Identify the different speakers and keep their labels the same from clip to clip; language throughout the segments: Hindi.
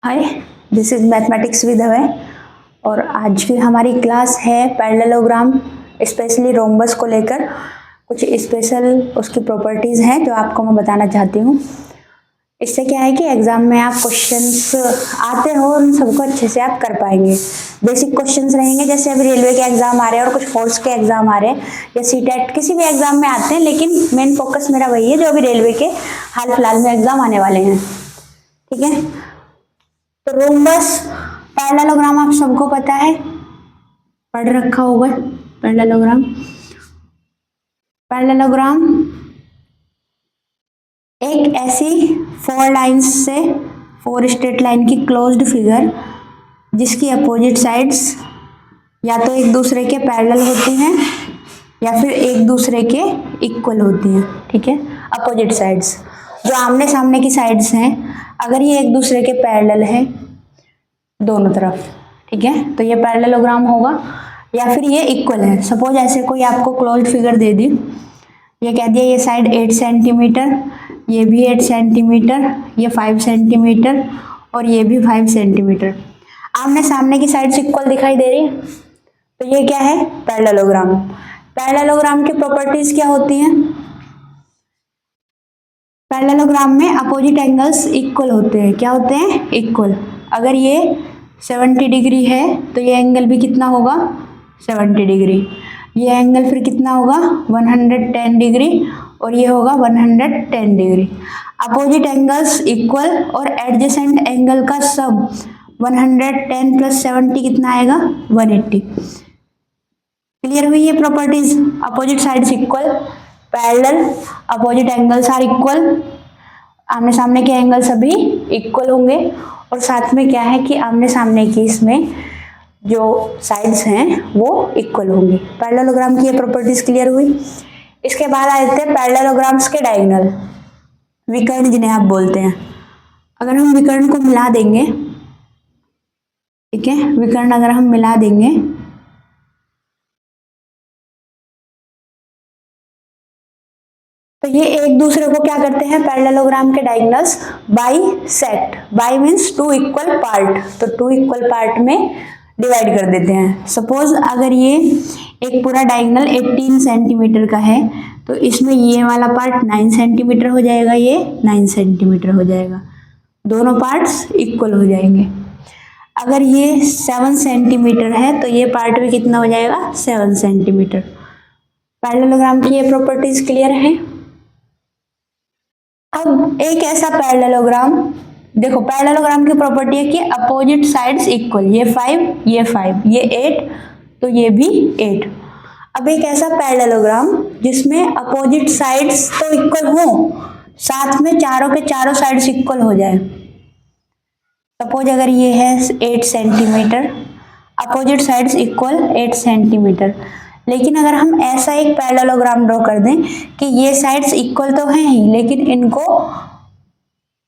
Speaker 1: Hi, this is mathematics with Abhay और आज की हमारी क्लास है पैरेललोग्राम, स्पेशली रोम्बस को लेकर कुछ स्पेशल उसकी प्रॉपर्टीज़ हैं जो आपको मैं बताना चाहती हूँ। इससे क्या है कि एग्जाम में आप क्वेश्चंस आते हो उन सबको अच्छे से आप कर पाएंगे। बेसिक क्वेश्चंस रहेंगे, जैसे अभी रेलवे के एग्जाम आ रहे हैं और कुछ फोर्स के एग्जाम आ रहे हैं या सीटेट किसी भी एग्जाम में आते हैं, लेकिन मेन फोकस मेरा वही है जो अभी रेलवे के हाल फिलहाल में एग्जाम आने वाले हैं। ठीक है, तो रोम्बस पैरेललोग्राम आप सबको पता है, पढ़ रखा होगा। पैरेललोग्राम एक ऐसी फोर लाइंस से फोर स्ट्रेट लाइन की क्लोज्ड फिगर जिसकी अपोजिट साइड्स या तो एक दूसरे के पैरेलल होती हैं या फिर एक दूसरे के इक्वल होती हैं। ठीक है, अपोजिट साइड्स जो आमने सामने की साइड्स हैं, अगर ये एक दूसरे के पैरेलल है दोनों तरफ, ठीक है, तो ये पैरेललोग्राम होगा। या फिर ये इक्वल है, सपोज ऐसे कोई आपको क्लोज्ड फिगर दे दी, ये कह दिया ये साइड 8 सेंटीमीटर, ये भी 8 सेंटीमीटर, ये 5 सेंटीमीटर और ये भी 5 सेंटीमीटर, आमने सामने की साइड्स इक्वल दिखाई दे रही है, तो ये क्या है? पैरेललोग्राम। पैरेललोग्राम की प्रॉपर्टीज क्या होती हैं? पैरेललोग्राम में अपोजिट एंगल्स इक्वल होते हैं। क्या होते हैं? इक्वल। अगर ये 70 डिग्री है तो ये एंगल भी कितना होगा? 70 डिग्री। ये एंगल फिर कितना होगा? 110 डिग्री और ये होगा 110 डिग्री। अपोजिट एंगल्स इक्वल और एडजेसेंट एंगल का सम 110 प्लस 70 कितना आएगा? 180। क्लियर हुई ये properties? Opposite sides equal, parallel, opposite angles are equal, आमने सामने के एंगल सभी इक्वल होंगे और साथ में क्या है कि आमने सामने की इसमें जो साइड्स हैं वो इक्वल होंगी। पैरेललोग्राम की ये प्रॉपर्टीज क्लियर हुई। इसके बाद आ जाते हैं पैरेललोग्राम्स के डायगोनल, विकर्ण जिन्हें आप बोलते हैं। अगर हम विकर्ण को मिला देंगे, ठीक है, विकर्ण अगर हम मिला देंगे तो ये एक दूसरे को क्या करते हैं? पैरेललोग्राम के diagonals bisect. Bi means two equal part, तो टू इक्वल पार्ट में डिवाइड कर देते हैं। सपोज अगर ये एक पूरा डायगोनल 18 सेंटीमीटर का है तो इसमें ये वाला पार्ट 9 सेंटीमीटर हो जाएगा, ये 9 सेंटीमीटर हो जाएगा, दोनों पार्ट्स इक्वल हो जाएंगे। अगर ये 7 सेंटीमीटर है तो ये पार्ट भी कितना हो जाएगा? 7 सेंटीमीटर। पैरेललोग्राम की ये प्रॉपर्टीज क्लियर है। अब एक ऐसा पैरेललोग्राम, देखो पैरेललोग्राम की प्रॉपर्टी है कि अपोजिट साइड्स इक्वल, ये 5, ये 5, ये 8 तो ये भी 8। अब एक ऐसा पैरेललोग्राम जिसमें अपोजिट साइड्स तो इक्वल हो, साथ में चारों के चारों साइड्स इक्वल हो जाए। सपोज अगर ये है 8 centimetre, opposite sides equal 8 centimetre, लेकिन अगर हम ऐसा एक पैरेललोग्राम ड्रॉ कर दें कि ये साइड्स इक्वल तो हैं ही लेकिन इनको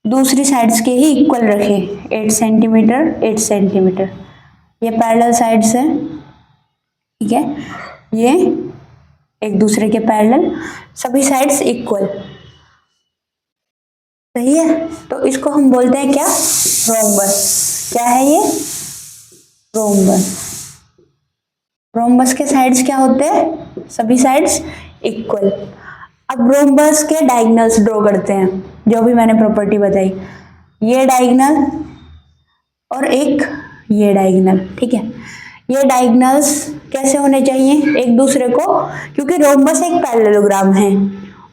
Speaker 1: दूसरी साइड्स के ही इक्वल रखें, 8 सेंटीमीटर 8 सेंटीमीटर, ये पैरेलल साइड्स हैं, ठीक है, ये एक दूसरे के पैरेलल, सभी साइड्स इक्वल, सही है, तो इसको हम बोलते हैं क्या? रोम्बस। क्या है ये? रोम्बस। रोम्बस के साइड्स क्या होते हैं? सभी साइड्स इक्वल। अब रोम्बस के डायगोनल्स ड्रॉ करते हैं, जो भी मैंने प्रॉपर्टी बताई, ये डायगोनल और एक ये डायगोनल, ठीक है। ये डायगोनल्स कैसे होने चाहिए एक दूसरे को? क्योंकि रोम्बस एक पैरेललोग्राम है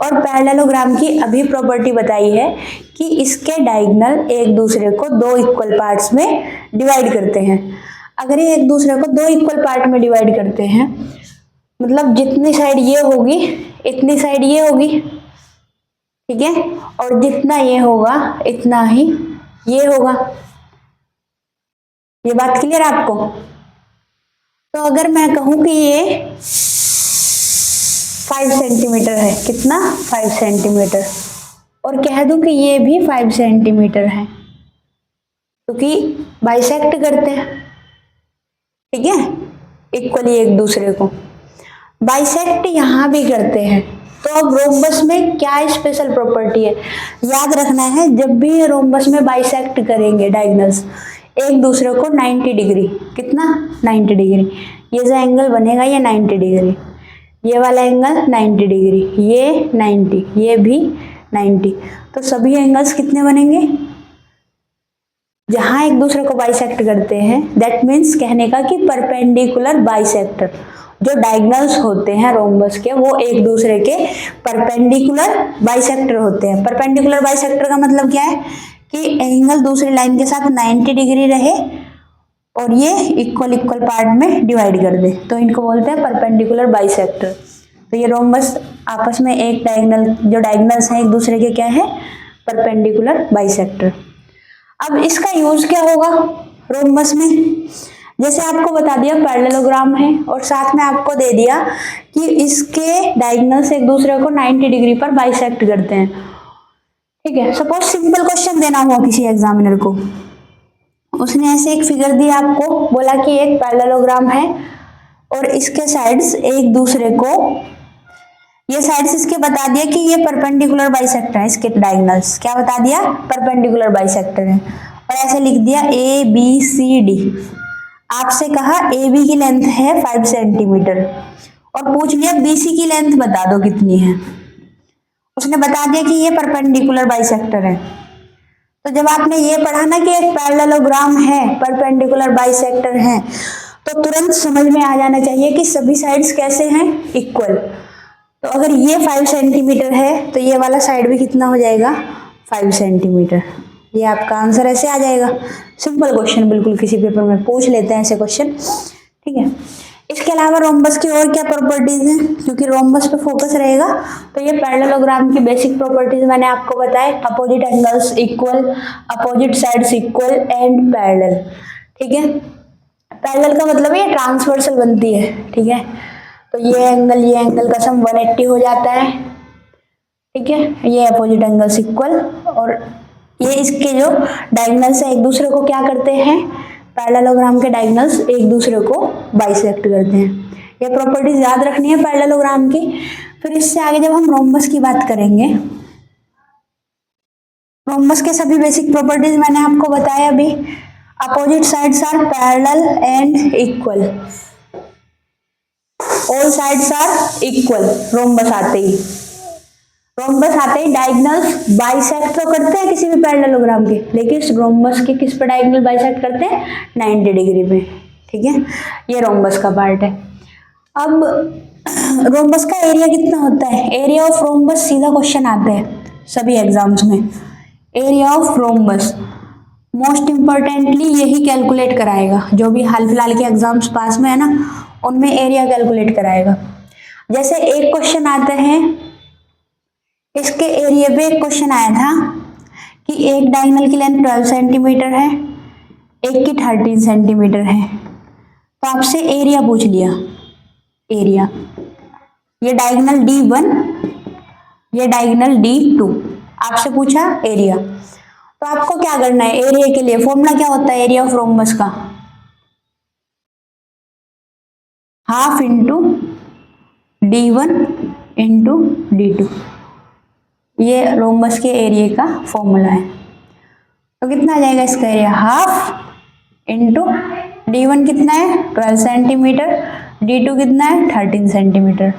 Speaker 1: और पैरेललोग्राम की अभी प्रॉपर्टी बताई है कि इसके डायगोनल एक दूसरे को दो इक्वल पार्ट्स में डिवाइड करते हैं। अगर ये एक दूसरे को दो इक्वल पार्ट में डिवाइड करते हैं, मतलब जितनी साइड ये होगी इतनी साइड ये होगी, ठीक है, और जितना ये होगा इतना ही ये होगा। ये बात क्लियर आपको? तो अगर मैं कहूं कि ये 5 सेंटीमीटर है, कितना? 5 सेंटीमीटर, और कह दूं कि ये भी 5 सेंटीमीटर है, क्योंकि बाइसेक्ट करते हैं, ठीक है, इक्वली एक दूसरे को। बाइसेक्ट यहां भी करते हैं, तो अब रोम्बस में क्या स्पेशल प्रॉपर्टी है, याद रखना है, जब भी ये रोम्बस में बाइसेक्ट करेंगे डायगोनल्स एक दूसरे को 90 डिग्री, कितना 90 डिग्री, ये जो एंगल बनेगा ये 90 डिग्री, ये वाला एंगल 90 डिग्री, ये 90, ये भी 90, तो सभी एंगल्स कितने बनेंगे, जहां एक दूसरे को बाइसेक्ट करते हैं, दैट मीन्स कहने का कि परपेंडिकुलर बाइसेक्टर, जो डायगोनल्स होते हैं रोम्बस के वो एक दूसरे के परपेंडिकुलर बाइसेक्टर होते हैं। परपेंडिकुलर बाइसेक्टर का मतलब क्या है कि एंगल दूसरी लाइन के साथ 90 डिग्री रहे और ये इक्वल इक्वल पार्ट में डिवाइड कर दे, तो इनको बोलते हैं परपेंडिकुलर बाइसेक्टर। तो ये रोम्बस आपस में एक डायगोनल, जो डायगोनल्स हैं एक दूसरे के क्या है, परपेंडिकुलर बाइसेक्टर। अब इसका यूज क्या होगा रोम्बस में, जैसे आपको बता दिया पैरेललोग्राम है और साथ में आपको दे दिया कि इसके डायगोनल्स एक दूसरे को 90 डिग्री पर बाइसेक्ट करते हैं, ठीक है। सपोज सिंपल क्वेश्चन देना हुआ किसी एग्जामिनर को, उसने ऐसे एक फिगर दी आपको, बोला कि एक पैरेललोग्राम है और इसके साइड्स एक दूसरे को, ये साइड्स इसके बता दिया कि ये परपेंडिकुलर बाइसेक्टर है, इसके डायगोनल्स क्या बता दिया, परपेंडिकुलर बाइसेक्टर है, और ऐसे लिख दिया ए बी सी डी। आपसे कहा ए बी की लेंथ है 5 सेंटीमीटर और पूछ लिया बी सी की लेंथ बता दो कितनी है, उसने बता दिया कि ये परपेंडिकुलर बाइसेक्टर है। तो जब आपने ये पढ़ा ना कि एक पैरेललोग्राम है, परपेंडिकुलर बाइसेक्टर है, तो तुरंत समझ में आ जाना चाहिए कि सभी साइड्स कैसे हैं, इक्वल। तो अगर ये 5 सेंटीमीटर है तो ये वाला साइड भी कितना हो जाएगा, 5 सेंटीमीटर। ये आपका आंसर ऐसे आ जाएगा। सिंपल क्वेश्चन, बिल्कुल किसी पेपर में पूछ लेते हैं ऐसे क्वेश्चन, ठीक है। इसके अलावा रोम्बस की और क्या प्रॉपर्टीज हैं, क्योंकि रोम्बस पे फोकस रहेगा, तो ये पैरेललोग्राम की बेसिक प्रॉपर्टीज मैंने आपको बताए, opposite angles equal, opposite sides equal and parallel, ठीक है। पैरेलल का मतलब ये ट्रांसवर्सल बनती है, ठीक है। तो ये एंगल का सम 180 हो जाता है, ठीक है। ये अपोजिट एंगल्स इक्वल, और ये इसके जो डायगोनल्स है एक दूसरे को क्या करते हैं, पैरेललोग्राम के डायगोनल्स एक दूसरे को बाइसेक्ट करते हैं। ये प्रॉपर्टीज याद रखनी है पैरेललोग्राम की। फिर इससे आगे जब हम रोम्बस की बात करेंगे, रोम्बस के सभी बेसिक प्रॉपर्टीज मैंने आपको बताया अभी, opposite sides are parallel and equal, all sides are equal, rhombus आते ही, रोम्बस आते ही डायगोनल्स बाइसेक्ट तो करते हैं किसी भी पैरेललोग्राम के, लेकिन रोम्बस के किस पर डायगोनल बाइसेक्ट करते हैं, 90 डिग्री में, ठीक है। ये रोम्बस का पार्ट है। अब रोम्बस का एरिया कितना होता है, एरिया ऑफ रोम्बस सीधा क्वेश्चन आता है सभी एग्जाम्स में, area of rhombus most importantly यही कैलकुलेट कराएगा, जो भी हाल फिलहाल के एग्जाम्स पास में है ना उनमें एरिया कैलकुलेट कराएगा। जैसे एक क्वेश्चन आता है, इसके एरिया पे एक क्वेश्चन आया था कि एक डायगोनल की लेंथ 12 सेंटीमीटर है, एक की 13 सेंटीमीटर है, तो आपसे एरिया पूछ लिया, एरिया, ये डायगोनल D1, ये डायगोनल D2, आपसे पूछा एरिया, तो आपको क्या करना है, एरिया के लिए फॉर्मूला क्या होता है एरिया ऑफ रोम्बस का, half into D1 into D2, ये रोम्बस के एरिया का फॉर्मूला है। तो कितना आ जाएगा इसका एरिया, हाफ इंटू D1 कितना है 12 सेंटीमीटर, D2 कितना है 13 सेंटीमीटर,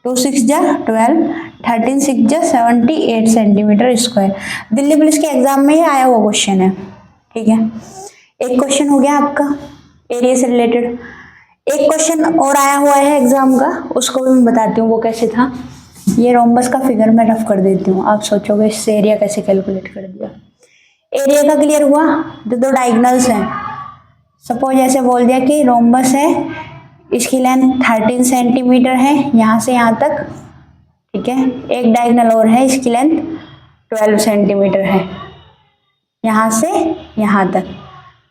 Speaker 1: 2 6 जा 12, 13 6 जा 78 सेंटीमीटर स्क्वायर। दिल्ली पुलिस के एग्जाम में ये आया हुआ क्वेश्चन है, ठीक है। एक क्वेश्चन हो गया आपका एरिया से रिलेटेड। एक क्वेश्चन और आया हुआ है एग्जाम का, उसको भी मैं बताती हूँ वो कैसे था। ये रोम्बस का फिगर मैं रफ कर देती हूँ, आप सोचोगे इससे एरिया कैसे कैलकुलेट कर दिया। एरिया का क्लियर हुआ, जो दो डायगोनल्स हैं, सपोज ऐसे बोल दिया कि रोम्बस है, इसकी लेंथ 13 सेंटीमीटर है यहाँ से यहाँ तक, ठीक है। एक डायगोनल और है, इसकी लेंथ 12 सेंटीमीटर है यहाँ से यहाँ तक,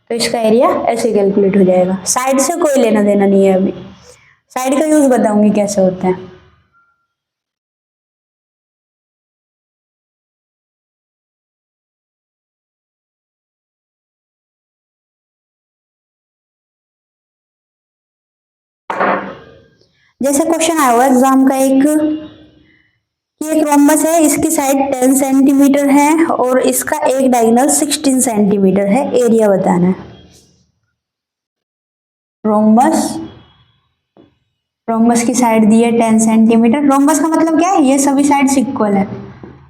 Speaker 1: तो इसका एरिया ऐसे कैलकुलेट हो जाएगा। साइड से कोई लेना देना नहीं है, अभी साइड का यूज बताऊंगी कैसे होता है। जैसे क्वेश्चन आया हुआ एग्जाम का एक ये एक रोम्बस है, इसकी साइड 10 सेंटीमीटर है और इसका एक डायगोनल 16 सेंटीमीटर है। एरिया बताना है। रोम्बस, रोम्बस की साइड दी है 10 सेंटीमीटर। रोम्बस का मतलब क्या है, ये सभी साइड्स इक्वल है।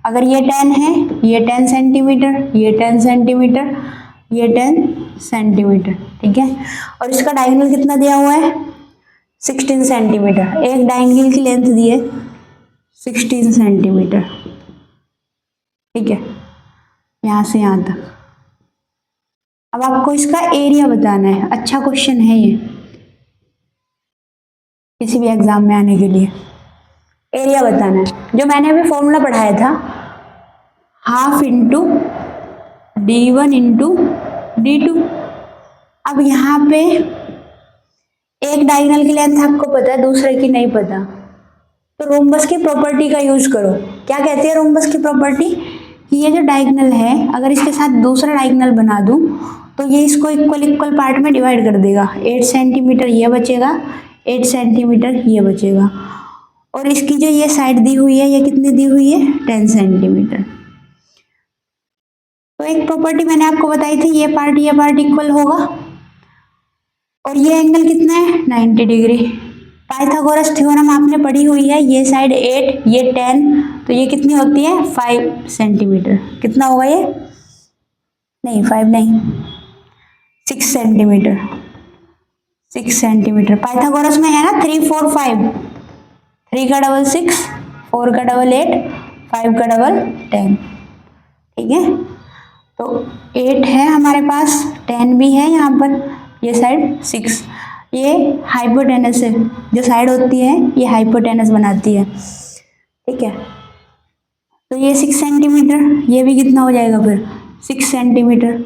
Speaker 1: अगर ये 10 है, ये 10 सेंटीमीटर, ये 10 सेंटीमीटर, ये 10 सेंटीमीटर, ठीक है। और इसका डायगोनल कितना दिया हुआ है, 16 सेंटीमीटर। एक डायगोनल की लेंथ दी है 16 सेंटीमीटर, ठीक है, यहाँ से यहाँ तक। अब आपको इसका एरिया बताना है। अच्छा क्वेश्चन है ये किसी भी एग्जाम में आने के लिए। एरिया बताना है। जो मैंने अभी फॉर्मूला पढ़ाया था, half into D1 into D2। अब यहाँ पे एक डायगोनल की लेंथ आपको पता है, दूसरे की नहीं पता, तो रोम्बस की प्रॉपर्टी का यूज करो। क्या कहती है रोम्बस की प्रॉपर्टी, कि ये जो डायगोनल है अगर इसके साथ दूसरा डायगोनल बना दूं तो ये इसको इक्वल इक्वल पार्ट में डिवाइड कर देगा। 8 सेंटीमीटर ये बचेगा, 8 सेंटीमीटर ये बचेगा, और इसकी जो ये साइड दी हुई है ये कितनी दी हुई है, 10 सेंटीमीटर। तो एक प्रॉपर्टी मैंने आपको बताई थी, ये पार्ट इक्वल होगा, और ये एंगल कितना है, 90 डिग्री। पाइथागोरस थ्योरम आपने पढ़ी हुई है, ये साइड 8 ये 10, तो ये कितनी होती है, 5 सेंटीमीटर। कितना होगा ये, नहीं 5 नहीं, 6 सेंटीमीटर, 6 सेंटीमीटर। पाइथागोरस में है ना 3 4 5, 3 का डबल 6, 4 का डबल 8, 5 का डबल 10, ठीक है। तो 8 है हमारे पास, 10 भी है यहाँ पर, ये साइड 6। ये हाइपोटेनस है, जो साइड होती है ये हाइपोटेनस बनाती है, ठीक है। तो ये 6 सेंटीमीटर, ये भी कितना हो जाएगा फिर, 6 सेंटीमीटर।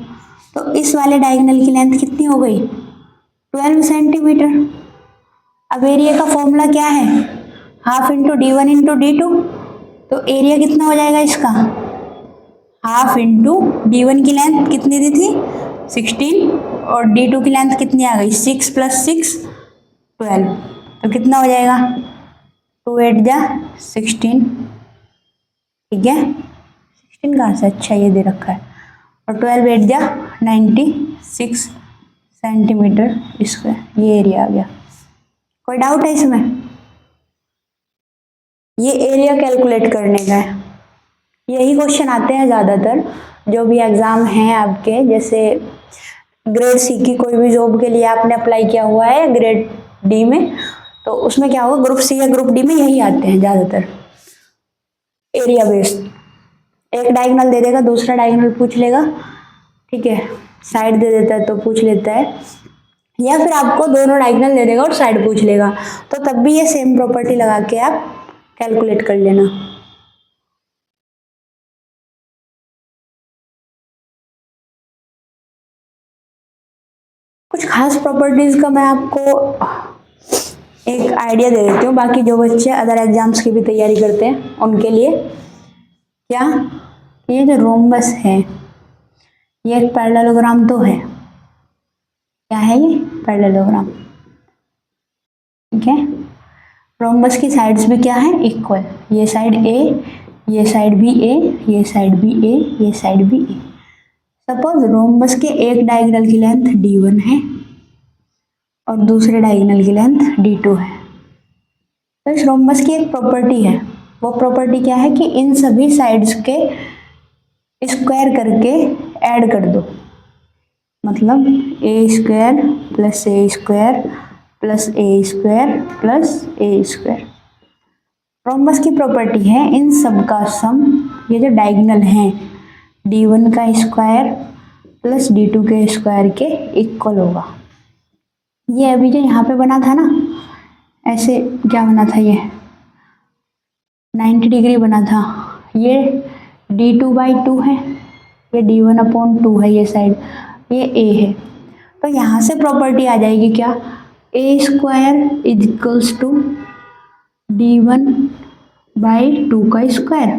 Speaker 1: तो इस वाले डायगोनल की लेंथ कितनी हो गई, 12 सेंटीमीटर। अब एरिया का फॉर्मूला क्या है, half into D1 into D2। तो एरिया कितना हो जाएगा इसका, हाफ इंटू D1 की लेंथ कितनी दी थी, 16, और D2 की लेंथ कितनी आ गई, 6 + 6 12। तो कितना हो जाएगा, 2 8 जा 16, ठीक है। 16 कहाँ से, अच्छा ये दे रखा है, और 12 8 जा 96 सेंटीमीटर स्क्वायर। ये एरिया आ गया। कोई डाउट है इसमें, ये एरिया कैलकुलेट करने का है। यही क्वेश्चन आते हैं ज़्यादातर जो भी एग्ज़ाम हैं आपके, जैसे ग्रेड सी की कोई भी जॉब के लिए आपने अप्लाई किया हुआ है ग्रेड डी में, तो उसमें क्या होगा, ग्रुप सी या ग्रुप डी में यही आते हैं ज़्यादातर, एरिया बेस्ड। एक डायगोनल दे देगा, दूसरा डायगोनल पूछ लेगा, ठीक है, साइड दे देता है तो पूछ लेता है, या फिर आपको दोनों डायगोनल दे देगा और साइड पूछ लेगा, तो तब भी ये सेम प्रॉपर्टी लगा के आप कैलकुलेट कर लेना। कुछ खास प्रॉपर्टीज का मैं आपको एक आइडिया दे देती हूँ, बाकी जो बच्चे अदर एग्जाम्स की भी तैयारी करते हैं उनके लिए। क्या, ये जो रोम्बस है ये एक पैरेललोग्राम तो है, क्या है ये, पैरेललोग्राम, ठीक है। रोम्बस की साइड्स भी क्या है, इक्वल। ये साइड ए, ये साइड भी ए, ये साइड भी ए, ये साइड भी ए। सपोज रोम्बस के एक डायगोनल की लेंथ D1 है और दूसरे डायगोनल की लेंथ D2 है। तो इस रोम्बस की एक प्रॉपर्टी है, वो प्रॉपर्टी क्या है कि इन सभी साइड्स के स्क्वायर करके ऐड कर दो, मतलब A² + A² + A² + A²। Rhombus की प्रॉपर्टी है इन सब का सम, ये जो डायगोनल हैं D1 का स्क्वायर + D2 के स्क्वायर के इक्वल होगा। ये अभी जो यहाँ पे बना था ना, ऐसे क्या बना था, ये 90 डिग्री बना था, ये D2/2 है, ये D1/2 है, ये साइड, ये A है। तो यहाँ से प्रॉपर्टी आ जाएगी क्या, A² = D1/2 का स्क्वायर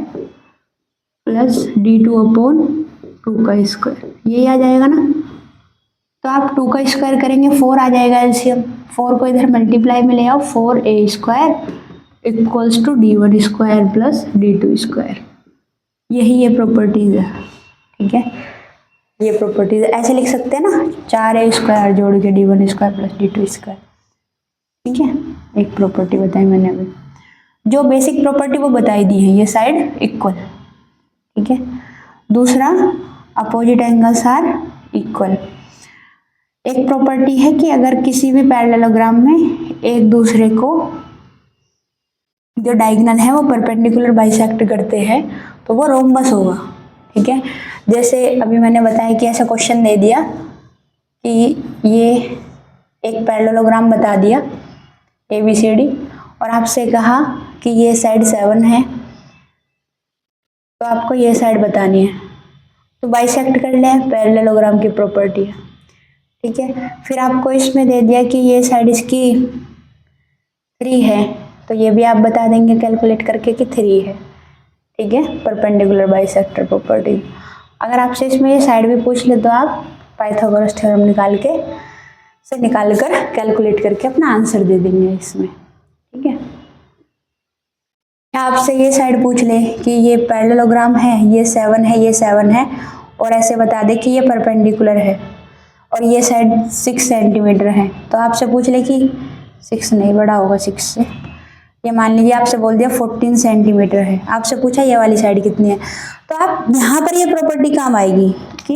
Speaker 1: प्लस D2/2 का स्क्वायर, यही आ जाएगा ना। तो आप 2 का स्क्वायर करेंगे 4 आ जाएगा एलसीएम, 4 को इधर मल्टीप्लाई में ले आओ, 4A² equals to d1 square plus d2 square. यही ये प्रॉपर्टीज है, ठीक है। ये प्रॉपर्टीज ऐसे लिख सकते हैं ना, 4a स्क्वायर जोड़ के d1 square plus d2 square, ठीक है। एक प्रॉपर्टी बताई मैंने अभी, जो बेसिक प्रॉपर्टी वो बताई दी है, ये साइड इक्वल, ठीक है। दूसरा, अपोजिट एंगल्स आर इक्वल। एक प्रॉपर्टी है कि अगर किसी भी पैरेललोग्राम में एक दूसरे को जो डायगोनल है वो परपेंडिकुलर बाइसेक्ट करते हैं तो वो रोम्बस होगा, ठीक है। जैसे अभी मैंने बताया कि ऐसा क्वेश्चन दे दिया कि ये एक पैरेललोग्राम बता दिया ABCD और आपसे कहा कि ये साइड 7 है तो आपको ये साइड बतानी है, तो बाइसेक्ट कर लें, पैरेललोग्राम की प्रॉपर्टी है, ठीक है। फिर आपको इसमें दे दिया कि ये साइड इसकी 3 है तो ये भी आप बता देंगे कैलकुलेट करके कि 3 है, ठीक है, परपेंडिकुलर बाइसेक्टर प्रॉपर्टी। अगर आपसे इसमें ये साइड भी पूछ ले तो आप पाइथागोरस थ्योरम निकाल कर कैलकुलेट करके अपना आंसर दे देंगे इसमें, ठीक है। आपसे ये साइड पूछ ले कि ये पैरेललोग्राम है, ये 7 है, ये 7 है और ऐसे बता दे कि ये परपेंडिकुलर है और ये साइड 6 सेंटीमीटर है, तो आपसे पूछ ले कि 6 नहीं, बड़ा होगा 6 से, ये मान लीजिए आपसे बोल दिया 14 सेंटीमीटर है, आपसे पूछा ये वाली साइड कितनी है, तो आप यहाँ पर ये प्रॉपर्टी काम आएगी कि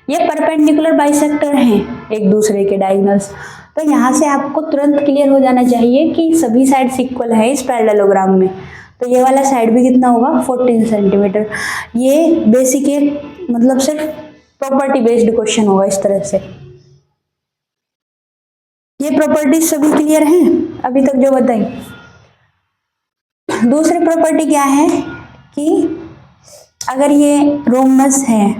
Speaker 1: ये परपेंडिकुलर बाइसेक्टर हैं एक दूसरे के डायगोनल्स। तो यहाँ से आपको तुरंत क्लियर हो जाना चाहिए कि सभी साइड्स इक्वल है इस पैरेललोग्राम में, तो ये वाला साइड भी कितना होगा 14 सेंटीमीटर। ये बेसिक एक मतलब सिर्फ प्रॉपर्टी बेस्ड क्वेश्चन होगा इस तरह से। ये प्रॉपर्टीज सभी क्लियर हैं अभी तक जो बताई। दूसरी प्रॉपर्टी क्या है कि अगर ये रोम्बस है,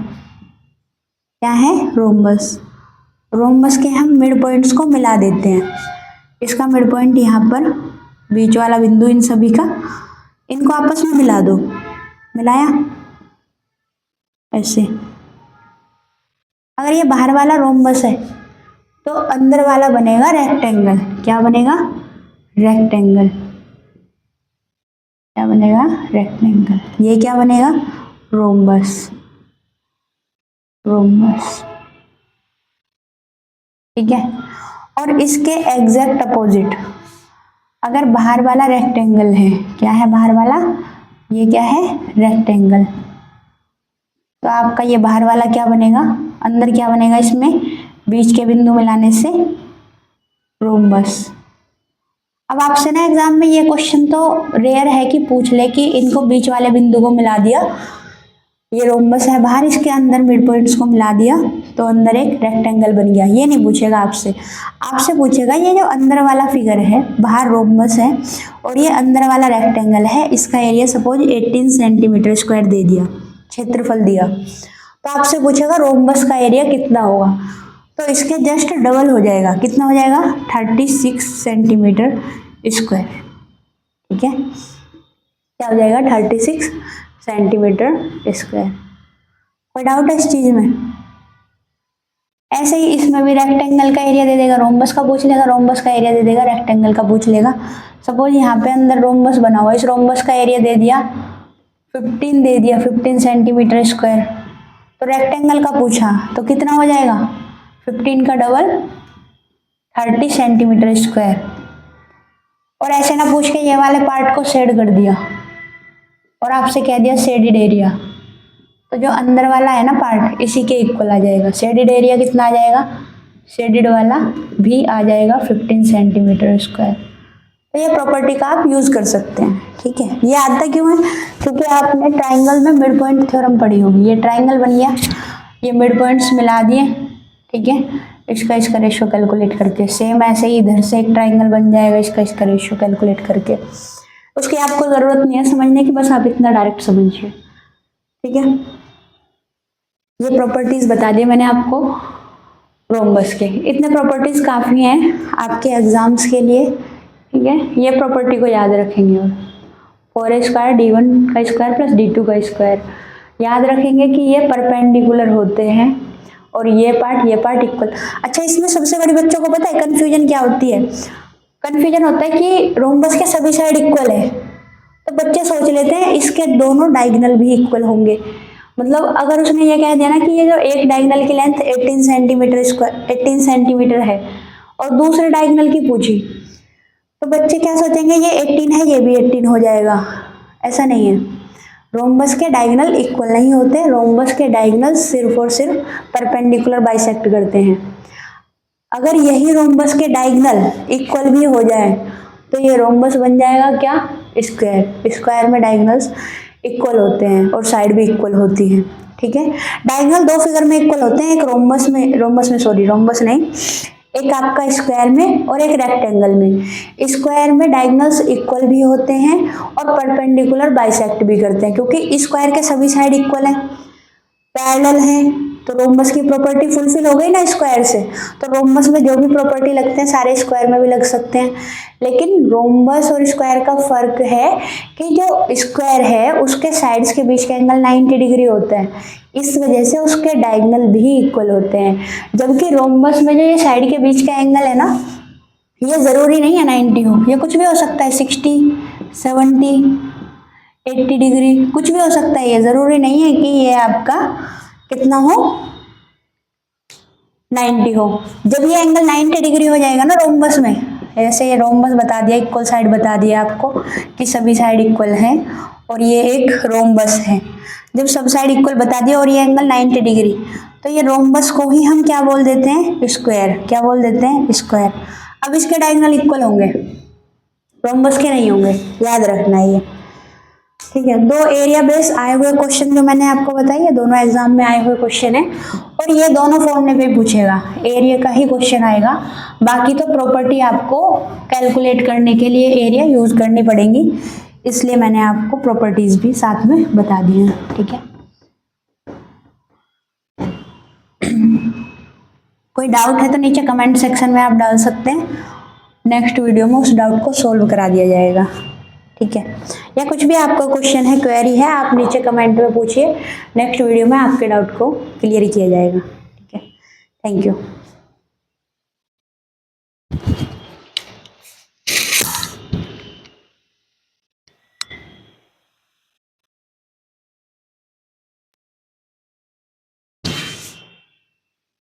Speaker 1: क्या है रोम्बस, रोम्बस के हम मिड पॉइंट्स को मिला देते हैं, इसका मिड पॉइंट यहाँ पर बीच वाला बिंदु इन सभी का, इनको आपस में मिला दो, मिलाया ऐसे। अगर ये बाहर वाला रोम्बस है तो अंदर वाला बनेगा रेक्टेंगल, क्या बनेगा रेक्टेंगल, क्या बनेगा रेक्टेंगल, ये क्या बनेगा रोम्बस, रोम्बस, ठीक है। और इसके एग्जैक्ट अपोजिट अगर बाहर वाला रेक्टेंगल है, क्या है बाहर वाला, ये क्या है रेक्टेंगल, तो आपका ये बाहर वाला क्या बनेगा, अंदर क्या बनेगा, इसमें बीच के बिंदु मिलाने से रोम्बस। अब आपसे ना एग्जाम में ये क्वेश्चन तो रेयर है कि पूछ ले कि इनको बीच वाले बिंदु को मिला दिया, ये रोम्बस है बाहर, इसके अंदर मिड पॉइंट्स को मिला दिया तो अंदर एक रेक्टेंगल बन गया, ये नहीं पूछेगा आपसे। आपसे पूछेगा ये जो अंदर वाला फिगर है, बाहर रोम्बस है और ये अंदर वाला रेक्टेंगल है, इसका एरिया सपोज 18 सेंटीमीटर स्क्वायर दे दिया, क्षेत्रफल दिया, तो आपसे पूछेगा रोम्बस का एरिया कितना होगा, तो इसके जस्ट डबल हो जाएगा, कितना हो जाएगा 36 सेंटीमीटर स्क्वायर, ठीक है, क्या हो जाएगा 36 सेंटीमीटर स्क्वायर। कोई डाउट है इस चीज में? ऐसे ही इसमें भी रेक्टेंगल का एरिया दे देगा, रोम्बस का पूछ लेगा, रोम्बस का एरिया दे देगा, रेक्टेंगल का पूछ लेगा। सपोज यहाँ पे अंदर रोम्बस बना हुआ, इस रोम्बस का एरिया दे दिया 15 दे दिया, 15 सेंटीमीटर स्क्वायर, तो रेक्टेंगल का पूछा तो कितना हो जाएगा 15 का डबल 30 सेंटीमीटर स्क्वायर। और ऐसे ना पूछ के ये वाले पार्ट को शेड कर दिया और आपसे कह दिया शेडेड एरिया, तो जो अंदर वाला है ना पार्ट इसी के इक्वल आ जाएगा, शेडेड एरिया कितना आ जाएगा, शेडेड वाला भी आ जाएगा 15 सेंटीमीटर स्क्वायर। तो ये प्रॉपर्टी का आप यूज कर सकते हैं, ठीक है। ये आता क्यों है, क्योंकि आपने ट्राइंगल में मिड पॉइंट थ्योरम पढ़ी होगी, ये ट्राइंगल बन गया, ये मिड पॉइंट्स मिला दिए, ठीक है, इसका रेशियो कैलकुलेट करके, सेम ऐसे ही इधर से एक ट्राइंगल बन जाएगा, इसका रेशियो कैलकुलेट करके, उसकी आपको ज़रूरत नहीं है समझने की, बस आप इतना डायरेक्ट समझिए, ठीक है। ये प्रॉपर्टीज़ बता दिए मैंने आपको रोम्बस के, इतने प्रॉपर्टीज़ काफ़ी हैं आपके एग्जाम्स के लिए, ठीक है। ये प्रॉपर्टी को याद रखेंगे, और 4a स्क्वायर d1 का स्क्वायर प्लस d2 का स्क्वायर याद रखेंगे कि ये परपेंडिकुलर होते हैं और ये पार्ट इक्वल। अच्छा, इसमें सबसे बड़ी बच्चों को पता है कन्फ्यूजन क्या होती है, कंफ्यूजन होता है कि रोम्बस के सभी साइड इक्वल है, तो बच्चे सोच लेते हैं इसके दोनों डायगोनल भी इक्वल होंगे। मतलब अगर उसने ये कह दिया ना कि ये जो एक डायगोनल की लेंथ 18 सेंटीमीटर स्क्वायर 18 सेंटीमीटर है और दूसरे डायगोनल की पूछी, तो बच्चे क्या सोचेंगे ये 18 है ये भी 18 हो जाएगा। ऐसा नहीं है, रोम्बस के डायगोनल इक्वल नहीं होते, रोम्बस के डायगोनल सिर्फ और सिर्फ परपेंडिकुलर बाइसेक्ट करते हैं। अगर यही रोम्बस के डायगोनल इक्वल भी हो जाए तो ये रोम्बस बन जाएगा क्या, स्क्वायर। स्क्वायर में डायगोनल्स इक्वल होते हैं और साइड भी इक्वल होती है। ठीक है, डायगोनल दो फिगर में इक्वल होते हैं, एक रोम्बस नहीं, एक आपका स्क्वायर में और एक रेक्टेंगल में। स्क्वायर में डायगोनल्स इक्वल भी होते हैं और परपेंडिकुलर बाइसेक्ट भी करते हैं, क्योंकि स्क्वायर के सभी साइड इक्वल हैं, पैरेलल हैं, तो रोम्बस की प्रॉपर्टी फुलफिल हो गई ना स्क्वायर से। तो रोम्बस में जो भी प्रॉपर्टी लगते हैं सारे स्क्वायर में भी लग सकते हैं। लेकिन रोम्बस और स्क्वायर का फर्क है कि जो स्क्वायर है उसके साइड्स के बीच का एंगल 90 डिग्री होता है, इस वजह से उसके डायगोनल भी इक्वल होते हैं। जबकि रोम्बस में जो ये साइड के बीच का एंगल है ना, ये जरूरी नहीं है 90 हो, ये कुछ भी हो सकता है, 60, 70, 80 डिग्री कुछ भी हो सकता है। ये जरूरी नहीं है कि ये आपका कितना हो, 90 हो। जब ये एंगल 90 डिग्री हो जाएगा ना रोम्बस में, ऐसे ये रोम्बस बता दिया, इक्वल साइड बता दिया आपको कि सभी साइड इक्वल हैं और ये एक रोम्बस है। जब सब साइड इक्वल बता दिया और ये एंगल 90 डिग्री, तो ये रोम्बस को ही हम क्या बोल देते हैं, स्क्वायर। क्या बोल देते हैं, स्क्वायर। अब इसके डायगोनल इक्वल होंगे, रोम्बस के नहीं होंगे, याद रखना ये। ठीक है, दो एरिया बेस आए हुए क्वेश्चन जो मैंने आपको बताई है, दोनों एग्जाम में आए हुए क्वेश्चन है और ये दोनों फॉर्मूले पे पूछेगा, एरिया का ही क्वेश्चन आएगा। बाकी तो प्रॉपर्टी आपको कैलकुलेट करने के लिए एरिया यूज करनी पड़ेगी, इसलिए मैंने आपको प्रॉपर्टीज भी साथ में बता दी हैं। ठीक है, कोई डाउट है तो नीचे कमेंट सेक्शन में आप डाल सकते हैं, नेक्स्ट वीडियो में उस डाउट को सोल्व करा दिया जाएगा। ठीक है, या कुछ भी आपका क्वेश्चन है, क्वेरी है, आप नीचे कमेंट में पूछिए, नेक्स्ट वीडियो में आपके डाउट को क्लियर किया जाएगा। ठीक है, थैंक यू।